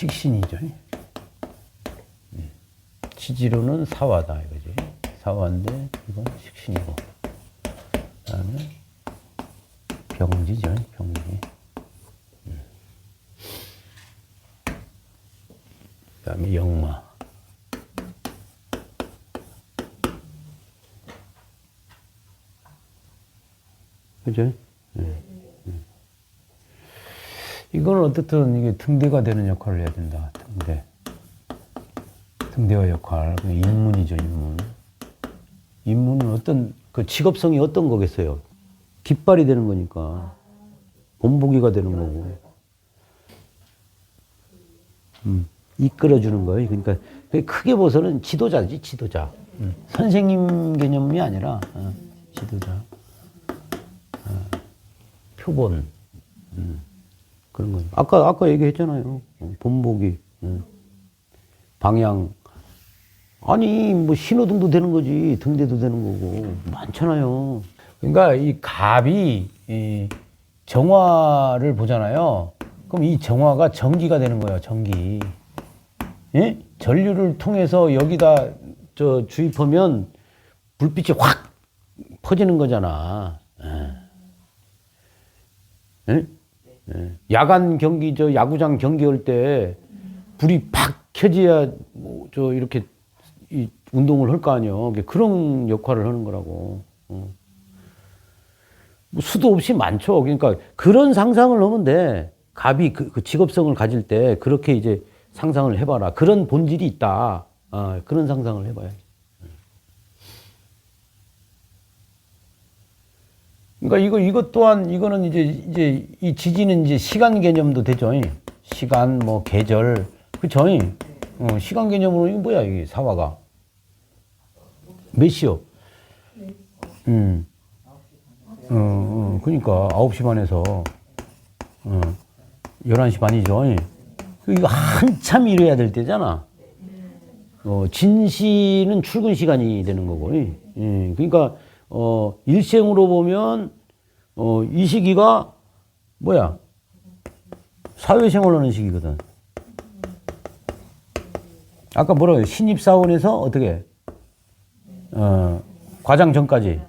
식신이죠. 지지로는 사화다 이거지. 사화인데 이건 식신이고. 그다음에 병지죠. 병지. 그다음에 역마. 그죠? 이건 어떻든 이게 등대가 되는 역할을 해야 된다. 등대. 등대와 역할. 인문이죠, 인문. 인문은 어떤, 그 직업성이 어떤 거겠어요? 깃발이 되는 거니까. 본보기가 되는 거고. 이끌어주는 거예요. 그러니까 크게 보서는 지도자지, 지도자. 선생님 개념이 아니라, 지도자. 표본. 그런 거죠. 아까 얘기했잖아요. 본보기. 방향. 아니, 뭐, 신호등도 되는 거지. 등대도 되는 거고. 많잖아요. 그러니까 이 갑이, 이 정화를 보잖아요. 그럼 이 정화가 전기가 되는 거예요, 전기. 예? 전류를 통해서 여기다 주입하면 불빛이 확 퍼지는 거잖아. 예? 예. 야간 경기, 야구장 경기할 때 불이 팍 켜져야 이렇게 이 운동을 할 거 아니에요. 그런 역할을 하는 거라고. 뭐 수도 없이 많죠. 그러니까 그런 상상을 하면 돼. 갑이 그 직업성을 가질 때 그렇게 이제 상상을 해봐라. 그런 본질이 있다. 그런 상상을 해봐야지. 그러니까 이것 또한 이거는 이제 이 지지는 이제 시간 개념도 되죠. 시간 뭐 계절 그죠? 시간 개념으로 이거 뭐야 이게 사화가 몇 시요? 그러니까 9시 반에서 11시 반이죠. 이거 한참 일해야 될 때잖아. 진시는 출근 시간이 되는 거고. 그러니까 일생으로 보면 이 시기가 뭐야? 사회생활하는 시기거든. 아까 뭐라고요? 신입사원에서 어떻게? 과장 전까지.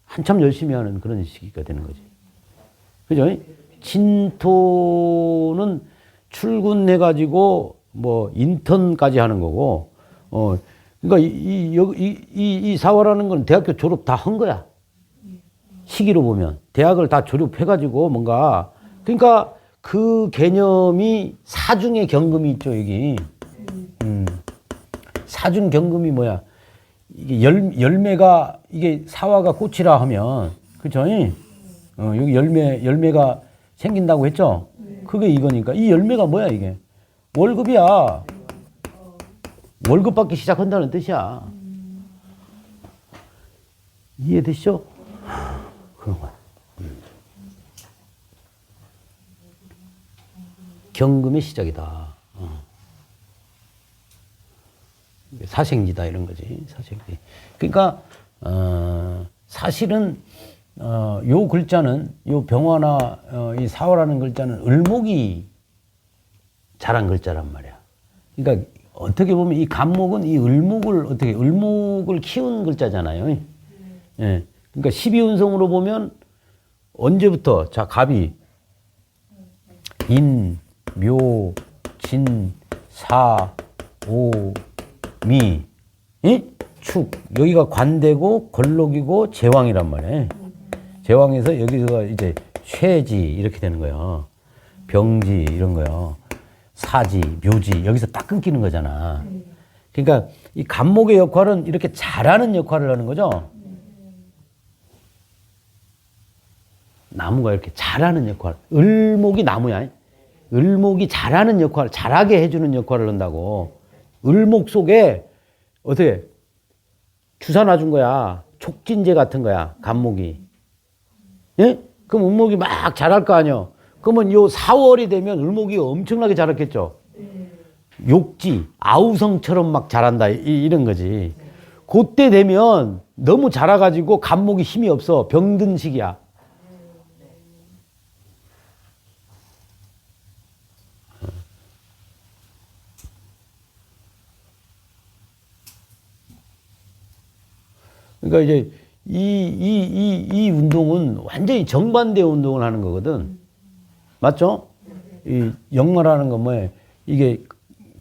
한참 열심히 하는 그런 시기가 되는 거지. 그죠? 진토는 출근해가지고 뭐 인턴까지 하는 거고, 그러니까 이 사화라는 건 대학교 졸업 다 한 거야. 시기로 보면 대학을 다 졸업해가지고 뭔가 그러니까 그 개념이 사중의 경금이 있죠 여기. 사중 경금이 뭐야? 이게 열매가 이게 사화가 꽃이라 하면 그죠? 여기 열매가 생긴다고 했죠? 그게 이거니까 이 열매가 뭐야 이게? 월급이야. 월급 받기 시작한다는 뜻이야. 이해되시죠? 그런 거야. 경금의 시작이다. 사생지다 이런 거지. 사생지. 그러니까 사실은 요 글자는 요 병화나 이 사화라는 글자는 을목이 자란 글자란 말이야. 그러니까 어떻게 보면 이 간목은 이 을목을 키운 글자잖아요. 예. 그러니까 12운성으로 보면 언제부터 자 갑이 인, 묘, 진, 사, 오, 미, 축 여기가 관대고 걸록이고 제왕이란 말이에요. 제왕에서 여기가 이제 쇠지 이렇게 되는 거예요. 병지 이런 거요. 사지, 묘지 여기서 딱 끊기는 거잖아. 그러니까 이 간목의 역할은 이렇게 잘하는 역할을 하는 거죠. 나무가 이렇게 잘하는 역할. 을목이 나무야. 을목이 잘하는 역할, 잘하게 해주는 역할을 한다고. 을목 속에 어떻게 주사 놔준 거야. 촉진제 같은 거야. 간목이. 예? 그럼 을목이 막 자랄 거 아니야. 그러면 요 4월이 되면 을목이 엄청나게 자랐겠죠. 욕지, 아우성처럼 막 자란다. 이런 거지. 그때 되면 너무 자라가지고 간목이 힘이 없어. 병든 시기야. 그러니까 이제 이 운동은 완전히 정반대 운동을 하는 거거든. 맞죠? 이 역마라는 건 뭐예요? 이게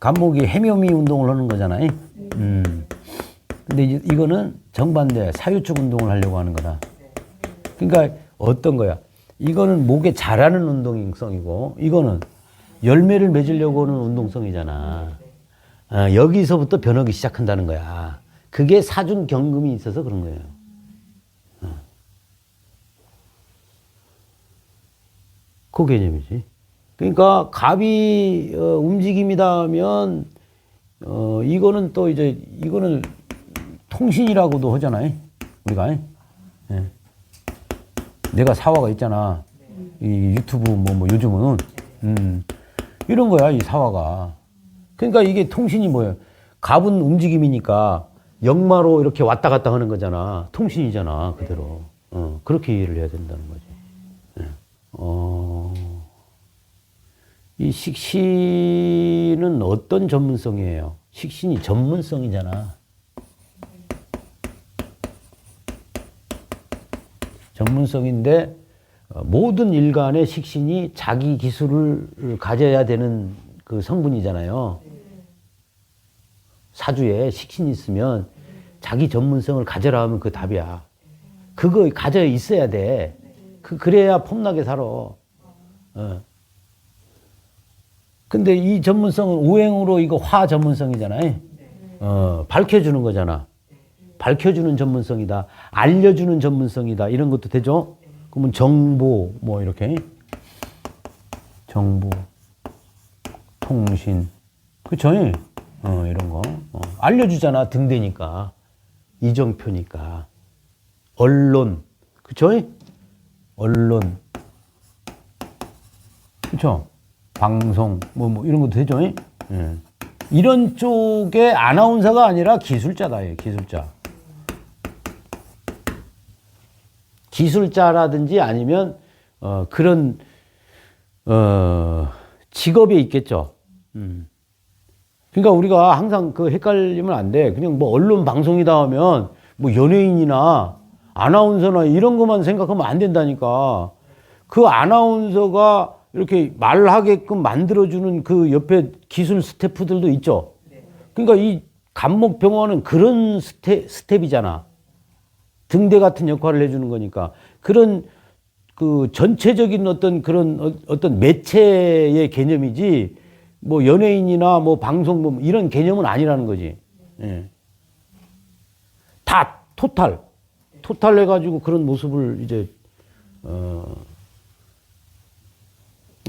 간목이 해묘미 운동을 하는 거잖아요. 근데 이거는 정반대 사유축 운동을 하려고 하는 거다. 그러니까 어떤 거야? 이거는 목에 잘하는 운동성이고, 이거는 열매를 맺으려고 하는 운동성이잖아. 여기서부터 변하기 시작한다는 거야. 그게 사준 경금이 있어서 그런 거예요. 그 개념이지. 그러니까 갑이 움직임이다 하면 이거는 또 이제 이거는 통신이라고도 하잖아요. 우리가 예. 내가 사화가 있잖아. 이 유튜브 뭐 요즘은 이런 거야 이 사화가. 그러니까 이게 통신이 뭐예요? 갑은 움직임이니까 역마로 이렇게 왔다 갔다 하는 거잖아. 통신이잖아 그대로. 그렇게 이해를 해야 된다는 거지. 이 식신은 어떤 전문성이에요? 식신이 전문성이잖아. 전문성인데 모든 일간의 식신이 자기 기술을 가져야 되는 그 성분이잖아요. 사주에 식신이 있으면 자기 전문성을 가져라 하면 그 답이야. 그거 가져 있어야 돼. 그래야 폼나게 살아. 근데 이 전문성은 오행으로 이거 화 전문성이잖아요. 밝혀주는 거잖아. 밝혀주는 전문성이다. 알려주는 전문성이다. 이런 것도 되죠? 그러면 정보, 뭐, 이렇게. 정보, 통신. 그쵸? 이런 거. 알려주잖아. 등대니까. 이정표니까. 언론. 그쵸? 언론. 그쵸? 방송, 뭐, 이런 것도 되죠? 이런 쪽의 아나운서가 아니라 기술자다, 기술자. 기술자라든지 아니면, 그런, 직업에 있겠죠. 그러니까 우리가 항상 그 헷갈리면 안 돼. 그냥 뭐 언론 방송이다 하면 뭐 연예인이나 아나운서나 이런 것만 생각하면 안 된다니까. 그 아나운서가 이렇게 말하게끔 만들어주는 그 옆에 기술 스태프들도 있죠. 그러니까 이 간목병원은 그런 스텝이잖아. 등대 같은 역할을 해주는 거니까. 그런 그 전체적인 어떤 그런 어떤 매체의 개념이지 뭐 연예인이나 뭐 방송 뭐 이런 개념은 아니라는 거지. 예. 다 토탈 해가지고 그런 모습을 이제 그러니까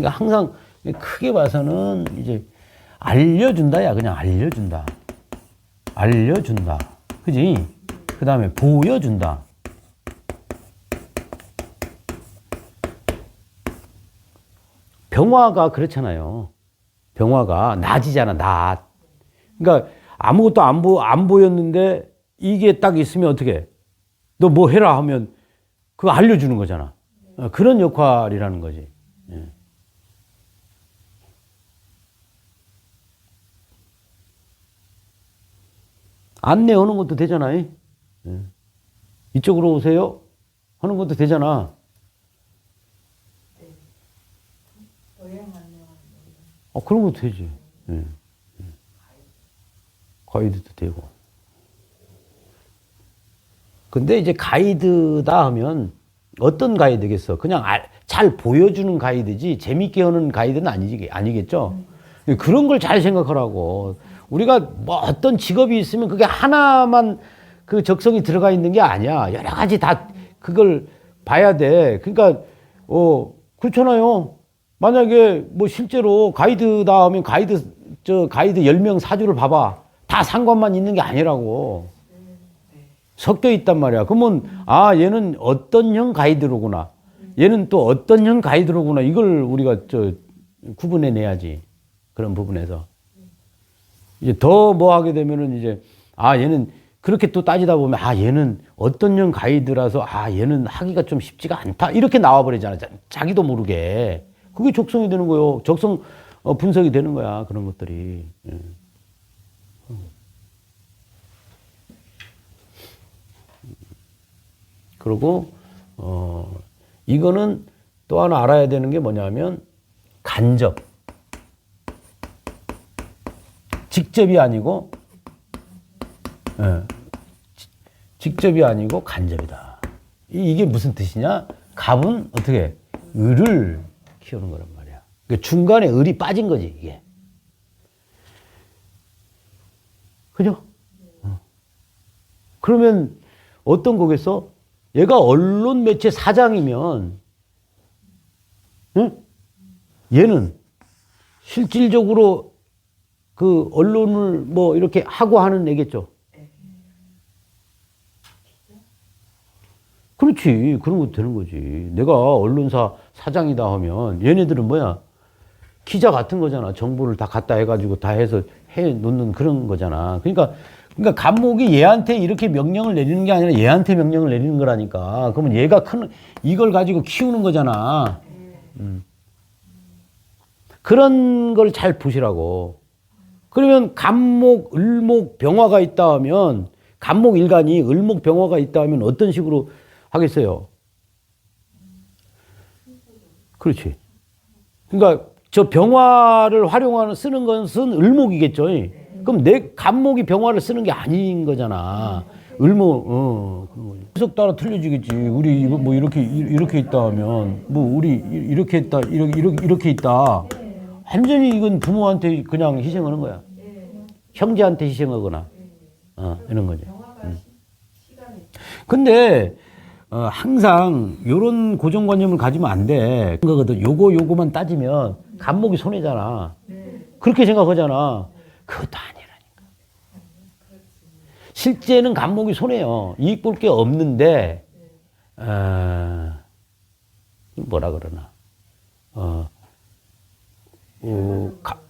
항상 크게 봐서는 이제 알려준다야. 그냥 알려준다. 그지? 그 다음에 보여준다. 병화가 그렇잖아요. 병화가 낮이잖아, 낮. 그러니까 아무것도 안 보였는데 이게 딱 있으면 어떻게? 너 뭐 해라 하면 그거 알려주는 거잖아. 그런 역할이라는 거지. 예. 안내하는 것도 되잖아요. 예. 이쪽으로 오세요 하는 것도 되잖아. 그런 것도 되지. 예. 가이드도 되고. 근데 이제 가이드다 하면 어떤 가이드겠어? 그냥 잘 보여주는 가이드지 재밌게 하는 가이드는 아니겠죠? 그런 걸 잘 생각하라고. 우리가 뭐 어떤 직업이 있으면 그게 하나만 그 적성이 들어가 있는 게 아니야. 여러 가지 다 그걸 봐야 돼. 그러니까, 그렇잖아요. 만약에 뭐 실제로 가이드다 하면 가이드 10명 사주를 봐봐. 다 상관만 있는 게 아니라고. 섞여 있단 말이야. 그러면, 얘는 어떤 형 가이드로구나. 얘는 또 어떤 형 가이드로구나. 이걸 우리가 구분해 내야지. 그런 부분에서. 이제 더 뭐 하게 되면은 이제, 얘는 그렇게 또 따지다 보면, 얘는 어떤 형 가이드라서, 얘는 하기가 좀 쉽지가 않다. 이렇게 나와버리잖아. 자기도 모르게. 그게 적성이 되는 거예요. 적성 분석이 되는 거야. 그런 것들이. 예. 그리고 이거는 또 하나 알아야 되는 게 뭐냐면 간접. 직접이 아니고 직접이 아니고 간접이다. 이게 무슨 뜻이냐? 갑은 어떻게 을을 키우는 거란 말이야. 그러니까 중간에 을이 빠진 거지 이게. 그죠? 그러면 어떤 거겠어? 얘가 언론 매체 사장이면, 응? 얘는 실질적으로 그 언론을 뭐 이렇게 하고 하는 애겠죠. 그렇지. 그런 거 되는 거지. 내가 언론사 사장이다 하면 얘네들은 뭐야? 기자 같은 거잖아. 정보를 다 갖다 해가지고 다 해서 해 놓는 그런 거잖아. 그러니까 간목이 얘한테 이렇게 명령을 내리는 게 아니라 얘한테 명령을 내리는 거라니까. 그러면 얘가 이걸 가지고 키우는 거잖아. 그런 걸 잘 보시라고. 그러면 간목, 을목, 병화가 있다 하면 간목 일간이 을목, 병화가 있다 하면 어떤 식으로 하겠어요? 그렇지. 그러니까 저 병화를 쓰는 것은 을목이겠죠. 그럼 내 간목이 병화를 쓰는 게 아닌 거잖아. 을목, 계속 따라 틀려지겠지. 우리 뭐 이렇게 있다 하면, 뭐 우리 이렇게 했다, 이렇게 있다. 완전히 이건 부모한테 그냥 희생하는 거야. 형제한테 희생하거나, 이런 거죠. 근데, 항상 요런 고정관념을 가지면 안 돼. 그거거든. 요거만 따지면 간목이 손해잖아. 그렇게 생각하잖아. 그것도 아니라니까. 실제는 간목이 손해요. 이익 볼 게 없는데, 뭐라 그러나.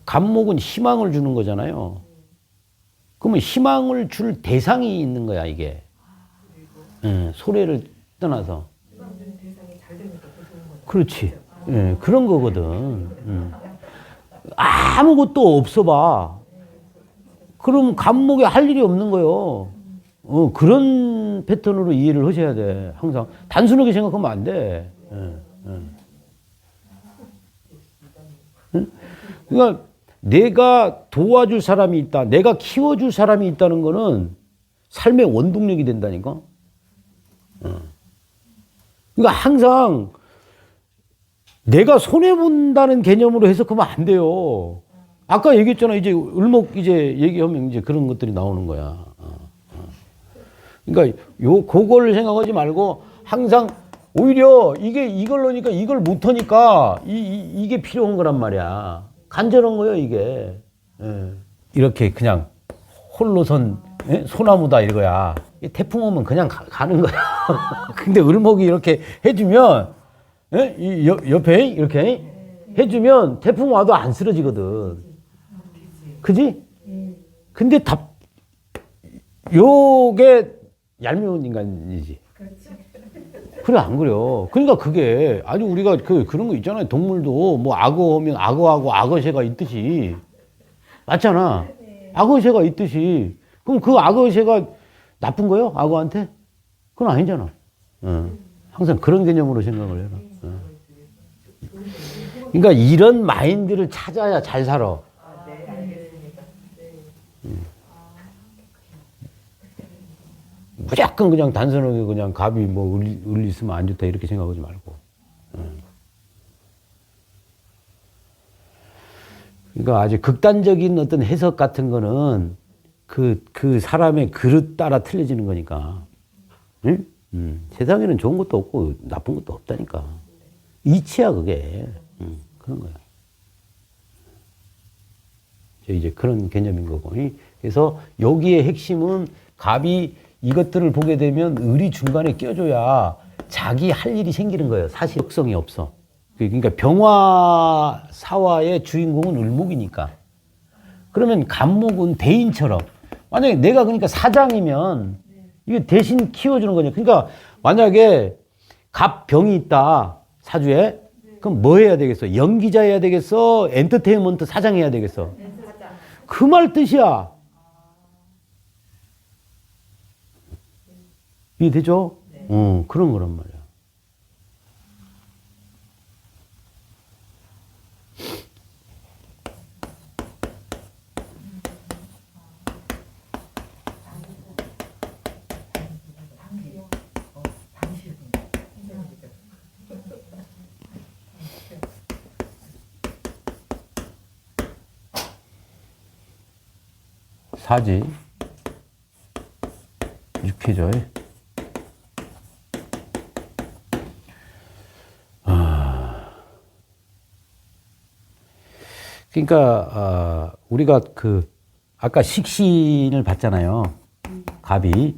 간목은 희망을 주는 거잖아요. 그러면 희망을 줄 대상이 있는 거야, 이게. 손해를 떠나서. 그렇지. 그런 거거든. 아무것도 없어 봐. 그럼 간목에 할 일이 없는 거요. 그런 패턴으로 이해를 하셔야 돼. 항상. 단순하게 생각하면 안 돼. 그러니까 내가 도와줄 사람이 있다. 내가 키워줄 사람이 있다는 거는 삶의 원동력이 된다니까. 그러니까 항상 내가 손해본다는 개념으로 해석하면 안 돼요. 아까 얘기했잖아. 이제 을목 얘기하면 이제 그런 것들이 나오는 거야. 그러니까 그걸 생각하지 말고 항상 오히려 이걸 넣으니까 이걸 못하니까 이게 필요한 거란 말이야. 간절한 거예요, 이게. 이렇게 그냥 홀로선 소나무다 이거야. 태풍 오면 그냥 가는 거야. 근데 을목이 이렇게 해주면, 이 옆에 이렇게 해주면 태풍 와도 안 쓰러지거든. 그지? 근데 요게 얄미운 인간이지. 그래, 안 그래요. 그러니까 그게, 아주 우리가 그런 거 있잖아요. 동물도 뭐 악어 오면 악어하고 악어새가 있듯이. 맞잖아. 악어새가 있듯이. 그럼 그 악어새가 나쁜 거예요? 악어한테? 그건 아니잖아. 항상 그런 개념으로 생각을 해라. 그러니까 이런 마인드를 찾아야 잘 살아. 무조건 그냥 단순하게 그냥 갑이 뭐 을 있으면 안 좋다 이렇게 생각하지 말고. 그러니까 아주 극단적인 어떤 해석 같은 거는 그 사람의 그릇 따라 틀려지는 거니까. 응? 세상에는 좋은 것도 없고 나쁜 것도 없다니까. 이치야 그게. 그런 거야. 이제 그런 개념인 거고. 그래서 여기의 핵심은 갑이 이것들을 보게 되면 을이 중간에 껴줘야 자기 할 일이 생기는 거예요. 사실성이 없어. 그러니까 병화 사화의 주인공은 을목이니까. 그러면 간목은 대인처럼. 만약에 내가 그러니까 사장이면 이게 대신 키워주는 거냐. 그러니까 만약에 갑병이 있다. 사주에. 그럼 뭐 해야 되겠어? 연기자 해야 되겠어? 엔터테인먼트 사장 해야 되겠어? 그 말 뜻이야. 이해되죠? 그런 거란 말이야. 사지, 육회죠. 그러니까 우리가 아까 식신을 봤잖아요. 갑이.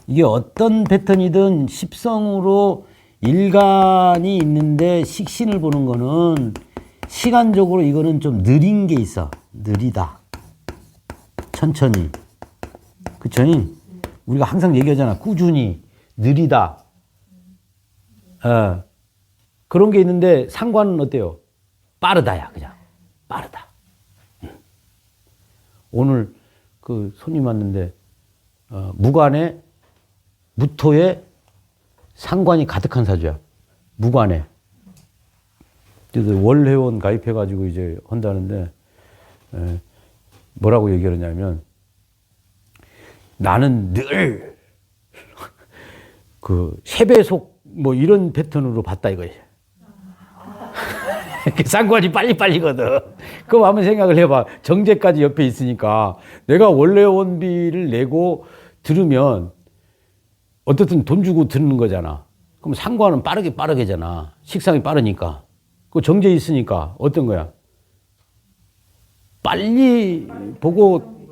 이게 어떤 패턴이든 십성으로 일간이 있는데 식신을 보는 거는 시간적으로 이거는 좀 느린 게 있어. 느리다. 천천히. 그쵸? 우리가 항상 얘기하잖아. 꾸준히. 느리다. 그런 게 있는데 상관은 어때요? 빠르다야, 그냥. 빠르다. 오늘 손님 왔는데, 무관에, 무토에 상관이 가득한 사주야. 무관에. 그래서 월회원 가입해가지고 이제 한다는데, 뭐라고 얘기를 하냐면, 나는 늘, 세배속, 뭐 이런 패턴으로 봤다 이거지. 상관이 빨리빨리거든. 그럼 한번 생각을 해봐. 정제까지 옆에 있으니까 내가 원래원비를 내고 들으면 어떻든 돈 주고 듣는 거잖아. 그럼 상관은 빠르게잖아. 식상이 빠르니까. 그 정제 있으니까 어떤 거야? 빨리 보고,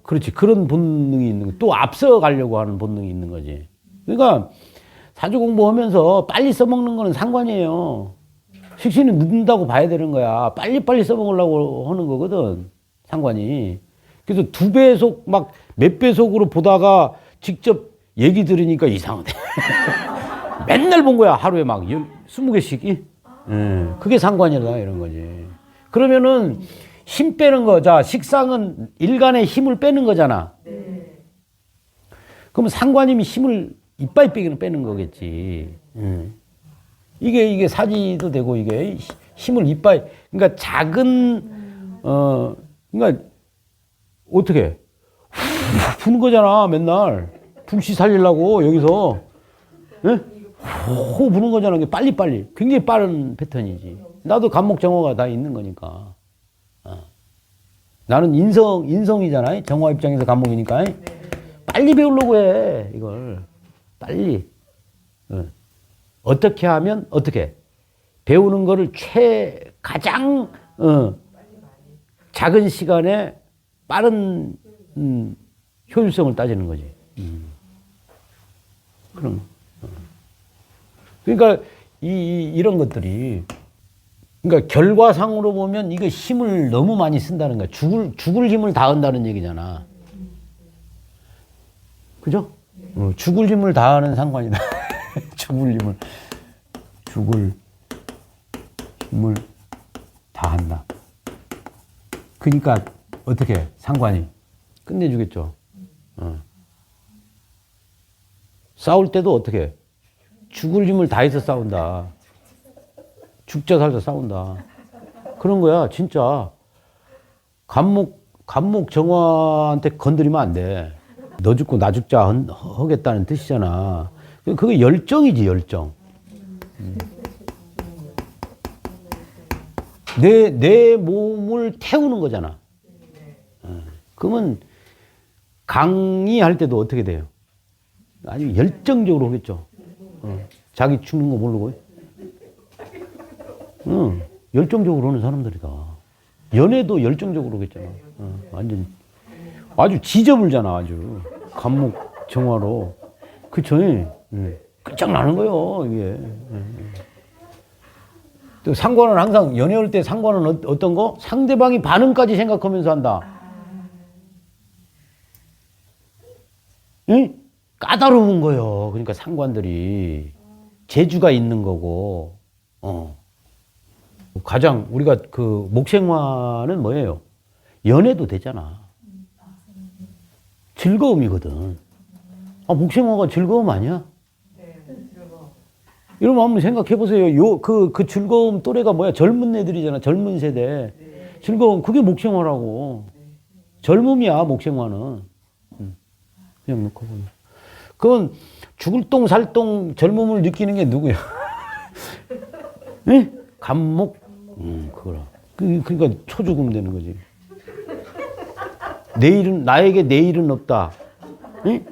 그렇지. 그런 본능이 있는 거. 또 앞서 가려고 하는 본능이 있는 거지. 그러니까 사주 공부하면서 빨리 써먹는 거는 상관이에요. 식신이 늦는다고 봐야 되는 거야. 빨리빨리 써먹으려고 하는 거거든. 상관이. 그래서 2배속 막 몇 배속으로 보다가 직접 얘기 들으니까 이상하대. 맨날 본 거야. 하루에 막 20개씩. 그게 상관이다 이런 거지. 그러면은 힘 빼는 거. 자, 식상은 일간의 힘을 빼는 거잖아. 그럼 상관님이 힘을 이빨 빼는 거겠지. 이게 사지도 되고, 이게 힘을 이빨, 그러니까 작은, 그러니까 어떻게 푸는 거잖아, 맨날. 불씨 살리려고, 여기서. 예? 호 부는 거잖아. 빨리빨리. 굉장히 빠른 패턴이지. 나도 간목정화가 다 있는 거니까. 나는 인성이잖아. 정화 입장에서 간목이니까. 빨리 배우려고 해, 이걸. 빨리. 어떻게 하면, 어떻게? 배우는 거를 가장, 작은 시간에 빠른, 효율성을 따지는 거지. 그럼. 그러니까, 이런 것들이, 그러니까 결과상으로 보면 이거 힘을 너무 많이 쓴다는 거야. 죽을 힘을 다한다는 얘기잖아. 그죠? 죽을 힘을 다하는 상관이다. 죽을 힘을 다한다. 그러니까 어떻게 상관이 끝내주겠죠. 싸울 때도 어떻게 죽을 힘을 다해서 싸운다. 죽자 살자 싸운다. 그런 거야, 진짜. 간목 정화한테 건드리면 안 돼. 너 죽고 나 죽자 하겠다는 뜻이잖아. 그게 열정이지, 열정. 내 몸을 태우는 거잖아. 그러면 강의할 때도 어떻게 돼요? 아주 열정적으로 하겠죠. 자기 죽는 거 모르고. 열정적으로 하는 사람들이다. 연애도 열정적으로 하겠잖아. 완전 아주 지저분잖아, 아주. 간목 정화로. 그쵸? 끝장나는 거요, 이게. 또 상관은 항상, 연애할 때 상관은 어떤 거? 상대방이 반응까지 생각하면서 한다. 응? 까다로운 거요. 그러니까 상관들이. 재주가 있는 거고, 가장, 우리가 목생화는 뭐예요? 연애도 되잖아. 즐거움이거든. 목생화가 즐거움 아니야? 이러면 한번 생각해 보세요. 그 즐거움 또래가 뭐야? 젊은 애들이잖아. 젊은 세대. 즐거움, 그게 목생화라고. 젊음이야, 목생화는. 그냥 놓고 보면. 그건 죽을 똥 살 똥 젊음을 느끼는 게 누구야? 예? 감목? 그거라. 그러니까 초죽음 되는 거지. 나에게 내일은 없다. 예?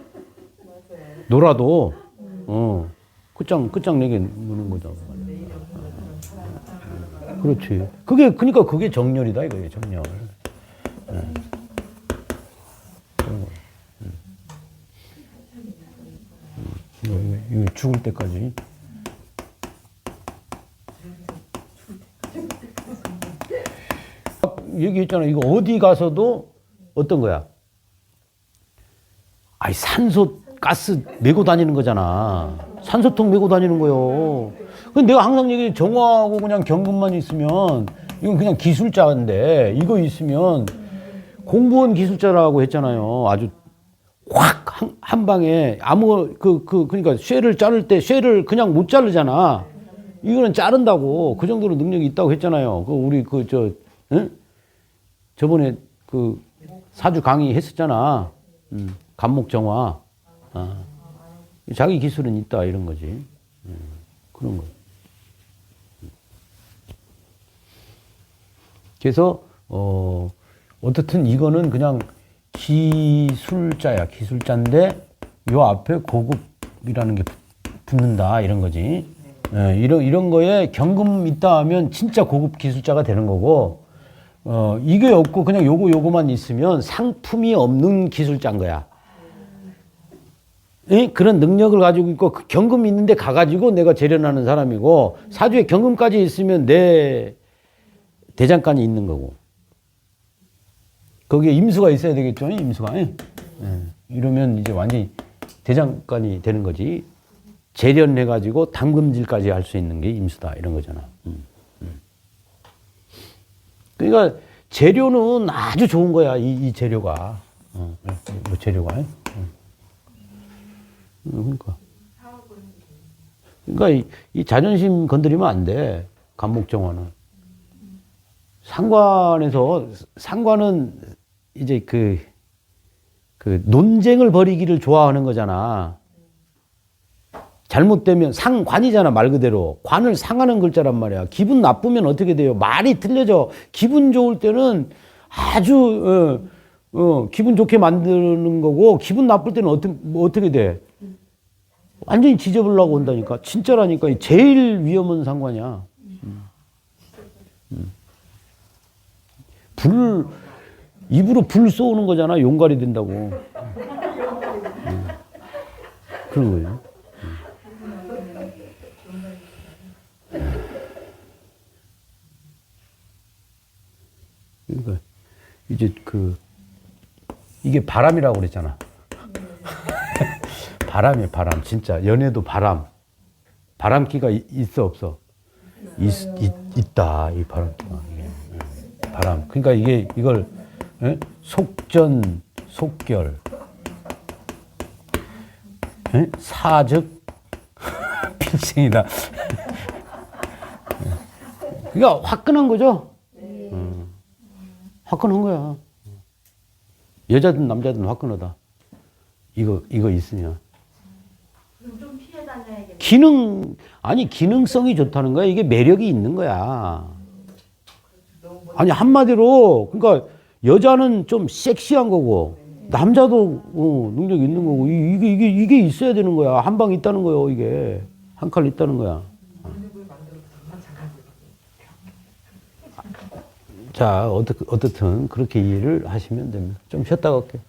놀아도, 끝장내게 노는 거다. 그렇지. 그러니까 그게 정열이다, 이거예요, 정열. 이거 죽을 때까지. 얘기했잖아. 이거 어디 가서도 어떤 거야? 아니, 산소, 가스 메고 다니는 거잖아. 산소통 메고 다니는 거요. 근데 내가 항상 얘기해, 정화하고 그냥 경금만 있으면, 이건 그냥 기술자인데, 이거 있으면 공무원 기술자라고 했잖아요. 아주 확, 한 방에, 그러니까 쇠를 자를 때, 쇠를 그냥 못 자르잖아. 이거는 자른다고. 그 정도로 능력이 있다고 했잖아요. 우리, 응? 저번에 사주 강의 했었잖아. 간목정화. 자기 기술은 있다, 이런 거지. 그런 거. 그래서, 어떻든 이거는 그냥 기술자야. 기술자인데, 요 앞에 고급이라는 게 붙는다, 이런 거지. 이런 거에 경금 있다 하면 진짜 고급 기술자가 되는 거고, 이게 없고 그냥 요거만 있으면 상품이 없는 기술자인 거야. 그런 능력을 가지고 있고, 경금 있는데 가가지고 내가 재련하는 사람이고, 사주에 경금까지 있으면 내 대장간이 있는 거고. 거기에 임수가 있어야 되겠죠, 임수가. 이러면 이제 완전히 대장간이 되는 거지. 재련해가지고 담금질까지 할 수 있는 게 임수다, 이런 거잖아. 그러니까 재료는 아주 좋은 거야, 이 재료가. 이 재료가. 그러니까 이 자존심 건드리면 안 돼, 간목정화는. 상관은 이제 그 논쟁을 벌이기를 좋아하는 거잖아. 잘못되면 상관이잖아, 말 그대로. 관을 상하는 글자란 말이야. 기분 나쁘면 어떻게 돼요? 말이 틀려져. 기분 좋을 때는 아주 기분 좋게 만드는 거고, 기분 나쁠 때는 어떻게 돼? 완전히 지저분하고 온다니까. 진짜라니까. 제일 위험한 상관이야. 입으로 불 쏘는 거잖아. 용갈이 된다고. 그런 거예요. 그러니까 이제 이게 바람이라고 그랬잖아. 바람이야, 바람. 진짜 연애도 바람. 바람기가 있어, 없어? 있다, 이 바람기가. 바람. 그러니까 이걸 속전, 속결, 사즉 필생이다. 그러니까 화끈한 거죠. 화끈한 거야. 여자든 남자든 화끈하다. 이거 있으면. 그럼 좀 피해 다녀야겠네. 기능성이 좋다는 거야. 이게 매력이 있는 거야. 아니, 한마디로, 그러니까 여자는 좀 섹시한 거고, 남자도 능력이 있는 거고, 이게 있어야 되는 거야. 한 방 있다는 거요, 이게. 한 칼 있다는 거야. 자, 어떻든 그렇게 이해를 하시면 됩니다. 좀 쉬었다 갈게요.